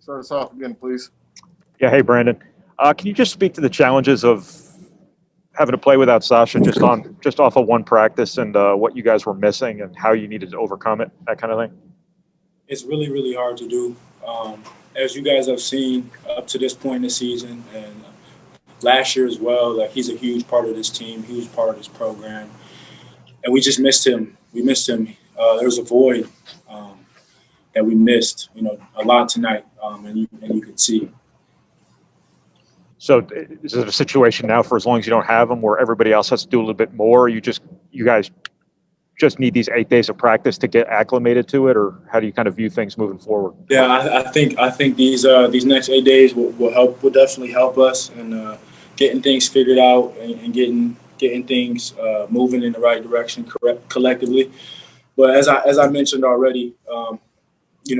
Start us off again, please. Yeah, hey, Brandon. Can you just speak to the challenges of having to play without Sasha just off of one practice and what you guys were missing and how you needed to overcome it, that kind of thing? It's really, really hard to do. As you guys have seen up to this point in the season and last year as well, like he's a huge part of this team, huge part of this program. And we just missed him. We missed him. There was a void that we missed, a lot tonight, and you could see. So is it a situation now for as long as you don't have them where everybody else has to do a little bit more? You guys just need these 8 days of practice to get acclimated to it, or how do you kind of view things moving forward? Yeah, I think these next 8 days will definitely help us in getting things figured out and getting things moving in the right direction collectively. But as I mentioned already,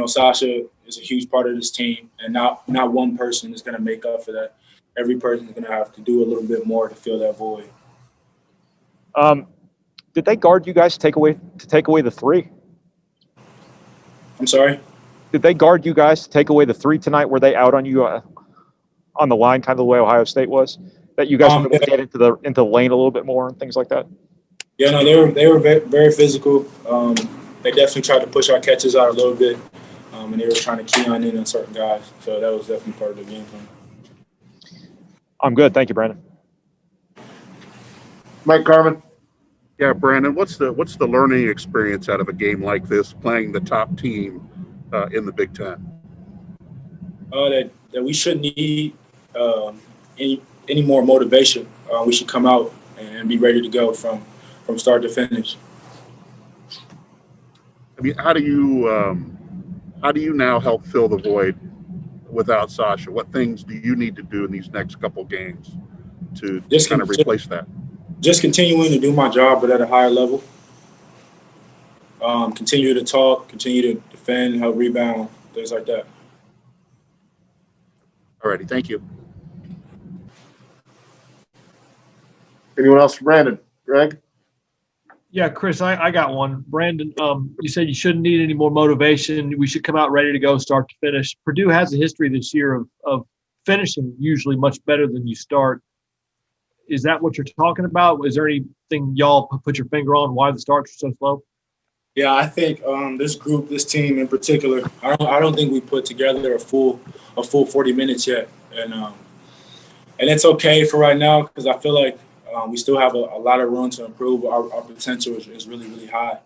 Sasha is a huge part of this team, and not one person is going to make up for that. Every person is going to have to do a little bit more to fill that void. Did they guard you guys to take away the three? I'm sorry? Did they guard you guys to take away the three tonight? Were they out on you on the line, kind of the way Ohio State was? That you guys were going to get into the lane a little bit more and things like that? Yeah, no, they were very, very physical. They definitely tried to push our catches out a little bit, and they were trying to key on certain guys. So that was definitely part of the game plan. I'm good. Thank you, Brandon. Mike Carmen. Yeah, Brandon, what's the learning experience out of a game like this, playing the top team in the Big Ten? That we shouldn't need any more motivation. We should come out and be ready to go from start to finish. I mean, how do you now help fill the void without Sasha? What things do you need to do in these next couple games to kind of replace that? Just continuing to do my job, but at a higher level. Continue to talk, continue to defend, help rebound, things like that. All righty, thank you. Anyone else for Brandon? Greg? Yeah, Chris, I got one. Brandon, you said you shouldn't need any more motivation. We should come out ready to go, start to finish. Purdue has a history this year of finishing usually much better than you start. Is that what you're talking about? Is there anything y'all put your finger on why the starts are so slow? Yeah, I think this team in particular, I don't think we put together a full 40 minutes yet, and it's okay for right now because I feel like we still have a lot of room to improve. Our potential is really, really high,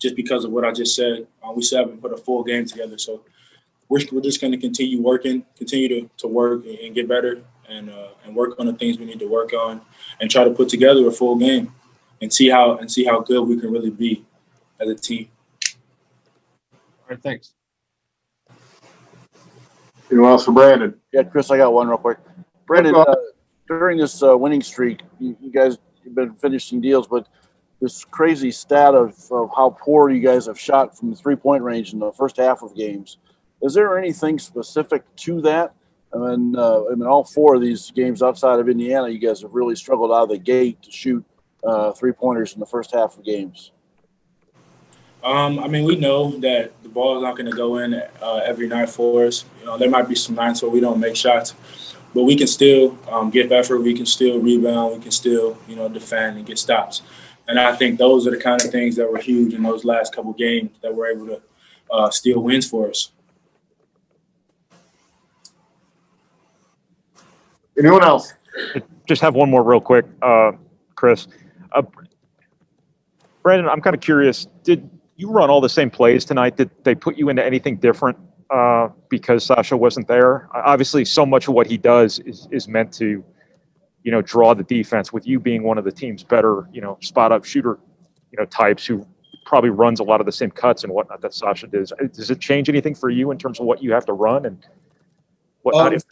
just because of what I just said. We still haven't put a full game together, so we're just going to continue working, continue to work and get better, and work on the things we need to work on, and try to put together a full game, and see how good we can really be as a team. All right, thanks. Anyone else for Brandon? Yeah, Chris, I got one real quick. Brandon, during this winning streak, you guys have been finishing deals, but this crazy stat of how poor you guys have shot from the three-point range in the first half of games, is there anything specific to that? I mean, all four of these games outside of Indiana, you guys have really struggled out of the gate to shoot three-pointers in the first half of games. We know that the ball is not going to go in every night for us. There might be some nights where we don't make shots, but we can still give effort. We can still rebound. We can still, defend and get stops. And I think those are the kind of things that were huge in those last couple games that were able to steal wins for us. Anyone else? Just have one more real quick, Chris. Brandon, I'm kind of curious. Did you run all the same plays tonight? Did they put you into anything different because Sasha wasn't there? Obviously, so much of what he does is meant to, draw the defense. With you being one of the team's better, spot-up shooter, types who probably runs a lot of the same cuts and whatnot that Sasha does. Does it change anything for you in terms of what you have to run and what?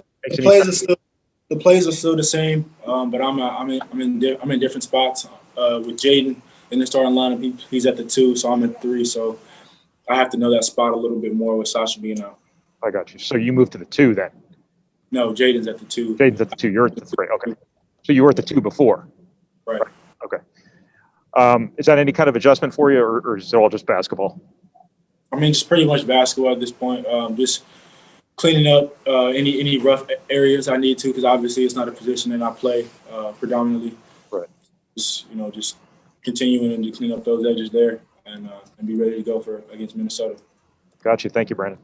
The plays are still the same, but I'm in different spots. With Jaden in the starting lineup, he's at the 2, so I'm at 3. So I have to know that spot a little bit more with Sasha being out. I got you. So you moved to the 2 then? No, Jaden's at the 2. Jaden's at the 2. You're at the 3. Okay. So you were at the 2 before. Right. Okay. Is that any kind of adjustment for you, or is it all just basketball? It's pretty much basketball at this point. Just cleaning up any rough areas I need to, because obviously it's not a position that I play predominantly. Right. Just continuing to clean up those edges there and be ready to go against Minnesota. Got you. Thank you, Brandon.